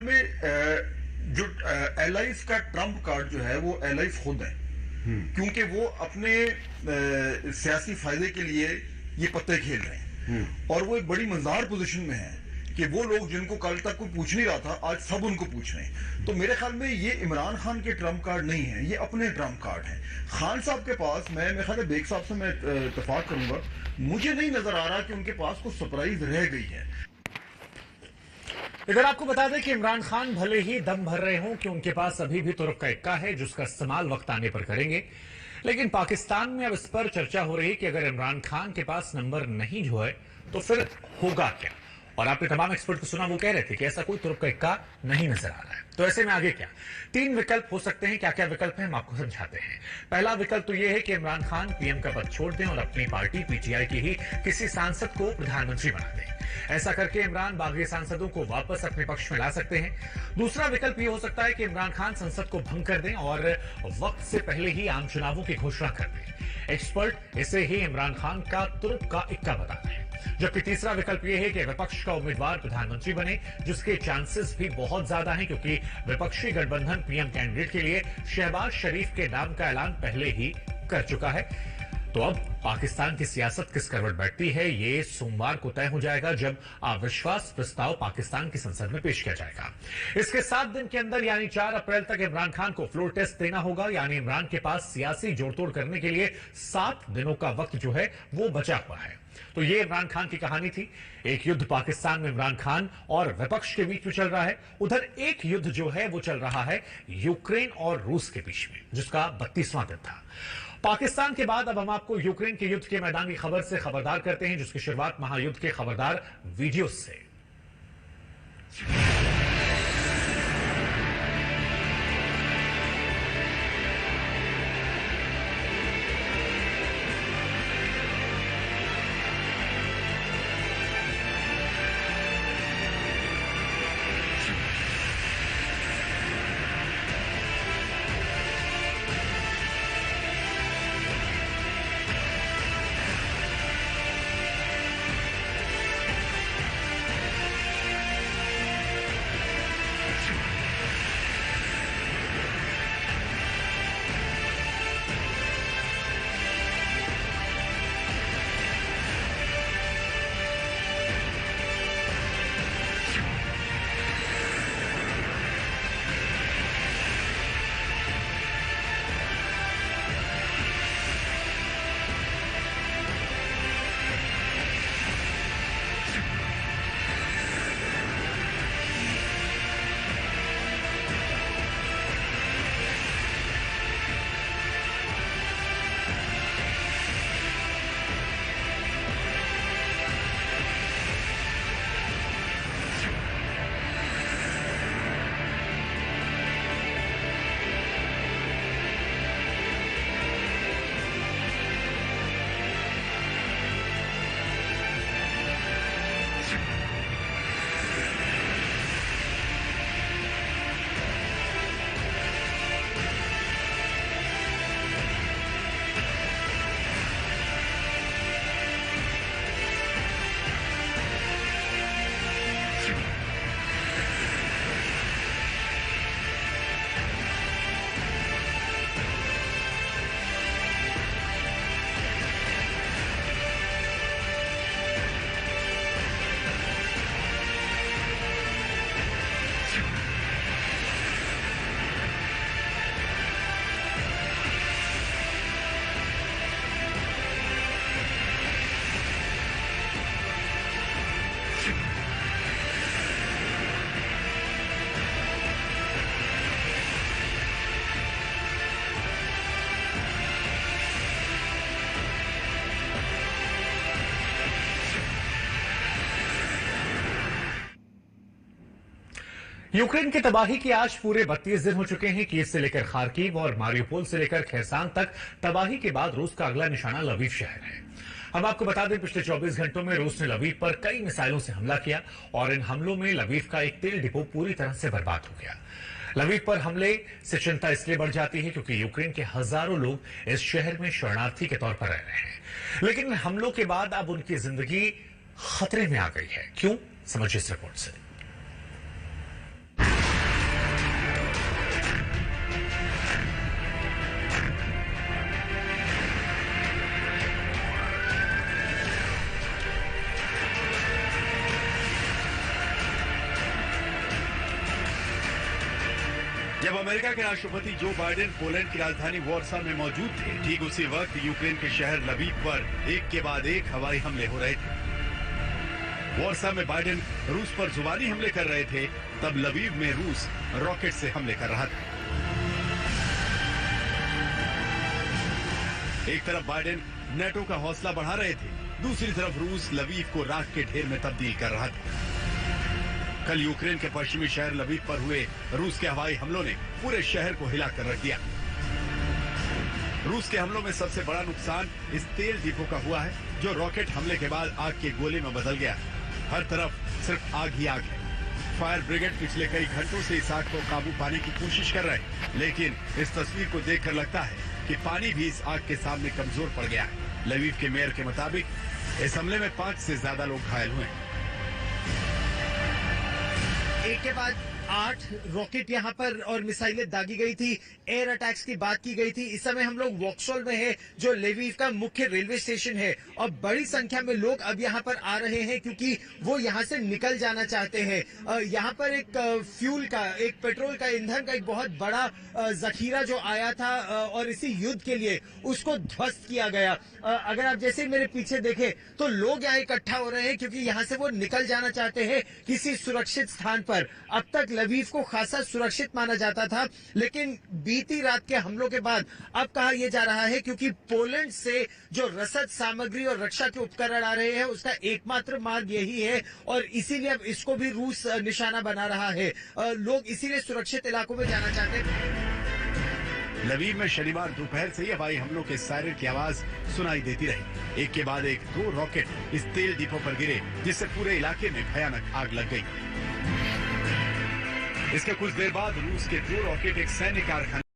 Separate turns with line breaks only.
में जो एलाइज का ट्रम्प कार्ड जो है वो एलाइज खुद है, क्योंकि वो अपने सियासी फायदे के लिए ये पत्ते खेल रहे हैं और वो एक बड़ी मजेदार पोजीशन में है कि वो लोग जिनको कल तक कोई पूछ नहीं रहा था आज सब उनको पूछ रहे हैं। तो मेरे ख्याल में ये इमरान खान के ट्रम्प कार्ड नहीं है, ये अपने ट्रम्प कार्ड है। खान साहब के पास मेरे ख्याल है बेग साहब से मैं इत्तेफाक करूंगा, मुझे नहीं नजर आ रहा कि उनके पास कोई सरप्राइज रह गई है।
इधर आपको बता दें कि इमरान खान भले ही दम भर रहे हों कि उनके पास अभी भी तुर्क का इक्का है जिसका इस्तेमाल वक्त आने पर करेंगे, लेकिन पाकिस्तान में अब इस पर चर्चा हो रही है कि अगर इमरान खान के पास नंबर नहीं जो है तो फिर होगा क्या। और आपने तमाम एक्सपर्ट को सुना, वो कह रहे थे कि ऐसा कोई तुर्क का इक्का नहीं नजर आ रहा है। तो ऐसे में आगे क्या, 3 विकल्प हो सकते हैं। क्या क्या विकल्प हैं हम आपको समझाते हैं। पहला विकल्प तो यह है कि इमरान खान पीएम का पद छोड़ दें और अपनी पार्टी पीटीआई की ही किसी सांसद को प्रधानमंत्री बना दें। ऐसा करके इमरान बागी सांसदों को वापस अपने पक्ष में ला सकते हैं। दूसरा विकल्प यह हो सकता है कि इमरान खान संसद को भंग कर दें और वक्त से पहले ही आम चुनावों की घोषणा कर दें। एक्सपर्ट इसे ही इमरान खान का तुर्क का इक्का बताते हैं। जबकि तीसरा विकल्प यह है कि विपक्ष का उम्मीदवार प्रधानमंत्री बने, जिसके चांसेस भी बहुत ज्यादा हैं क्योंकि विपक्षी गठबंधन पीएम कैंडिडेट के लिए शहबाज शरीफ के नाम का ऐलान पहले ही कर चुका है। तो अब पाकिस्तान की सियासत किस करवट बैठती है ये सोमवार को तय हो जाएगा जब अविश्वास प्रस्ताव पाकिस्तान की संसद में पेश किया जाएगा। इसके 7 दिन के अंदर यानी 4 अप्रैल तक इमरान खान को फ्लोर टेस्ट देना होगा, यानी इमरान के पास सियासी जोड़तोड़ करने के लिए 7 दिनों का वक्त जो है वो बचा हुआ है। तो ये इमरान खान की कहानी थी। एक युद्ध पाकिस्तान में इमरान खान और विपक्ष के बीच में चल रहा है, उधर एक युद्ध जो है वो चल रहा है यूक्रेन और रूस के बीच में, जिसका 32वां दिन था। पाकिस्तान के बाद अब हम आपको यूक्रेन के युद्ध के मैदान की खबर से खबरदार करते हैं, जिसकी शुरुआत महायुद्ध के खबरदार वीडियो से। यूक्रेन की तबाही की आज पूरे 32 दिन हो चुके हैं। कीव से लेकर खार्किव और मारियोपोल से लेकर खेरसान तक तबाही के बाद रूस का अगला निशाना लवीव शहर है। हम आपको बता दें, पिछले 24 घंटों में रूस ने लवीव पर कई मिसाइलों से हमला किया और इन हमलों में लवीव का एक तेल डिपो पूरी तरह से बर्बाद हो गया। लवीव पर हमले से चिंता इसलिए बढ़ जाती है क्योंकि यूक्रेन के हजारों लोग इस शहर में शरणार्थी के तौर पर रह रहे हैं, लेकिन हमलों के बाद अब उनकी जिंदगी खतरे में आ गई है। क्यों, समझिए इस रिपोर्ट से।
जब अमेरिका के राष्ट्रपति जो बाइडेन पोलैंड की राजधानी वॉर्सा में मौजूद थे, ठीक उसी वक्त यूक्रेन के शहर लवीव पर एक के बाद एक हवाई हमले हो रहे थे। वॉर्सा में बाइडेन रूस पर जुबानी हमले कर रहे थे, तब लवीव में रूस रॉकेट से हमले कर रहा था। एक तरफ बाइडेन नेटो का हौसला बढ़ा रहे थे, दूसरी तरफ रूस लवीव को राख के ढेर में तब्दील कर रहा था। कल यूक्रेन के पश्चिमी शहर लवीव पर हुए रूस के हवाई हमलों ने पूरे शहर को हिलाकर रख दिया। रूस के हमलों में सबसे बड़ा नुकसान इस तेल डिपो का हुआ है, जो रॉकेट हमले के बाद आग के गोले में बदल गया। हर तरफ सिर्फ आग ही आग है। फायर ब्रिगेड पिछले कई घंटों से इस आग को काबू पाने की कोशिश कर रहे हैं, लेकिन इस तस्वीर को देखकर लगता है कि पानी भी इस आग के सामने कमजोर पड़ गया है। लवीव के मेयर के मुताबिक इस हमले में 5 से ज्यादा लोग घायल हुए हैं।
एक के बाद 8 रॉकेट यहां पर और मिसाइलें दागी गई थी। एयर अटैक्स की बात की गई थी। इस समय हम लोग वॉक्सॉल में है, जो लवीव का मुख्य रेलवे स्टेशन है, और बड़ी संख्या में लोग अब यहां पर आ रहे हैं क्योंकि वो यहां से निकल जाना चाहते हैं। यहां पर एक फ्यूल का, एक पेट्रोल का, ईंधन का एक बहुत बड़ा जखीरा जो आया था और इसी युद्ध के लिए उसको ध्वस्त किया गया। अगर आप जैसे मेरे पीछे देखें तो लोग यहाँ इकट्ठा हो रहे हैं क्योंकि यहाँ से वो निकल जाना चाहते हैं किसी सुरक्षित स्थान पर। अब तक लवीव को खासा सुरक्षित माना जाता था, लेकिन बीती रात के हमलों के बाद अब कहा यह जा रहा है क्योंकि पोलैंड से जो रसद सामग्री और रक्षा के उपकरण आ रहे हैं उसका एकमात्र मार्ग यही है, और इसीलिए अब इसको भी रूस निशाना बना रहा है। लोग इसीलिए सुरक्षित इलाकों में जाना चाहते हैं।
लवीव में शनिवार दोपहर से ही हवाई हमलों के सायरन की आवाज सुनाई देती रही। एक के बाद एक 2 रॉकेट इस तेल डिपो पर गिरे, जिससे पूरे इलाके में भयानक आग लग गई। इसके कुछ देर बाद रूस के 2 रॉकेट एक सैन्य कारखाने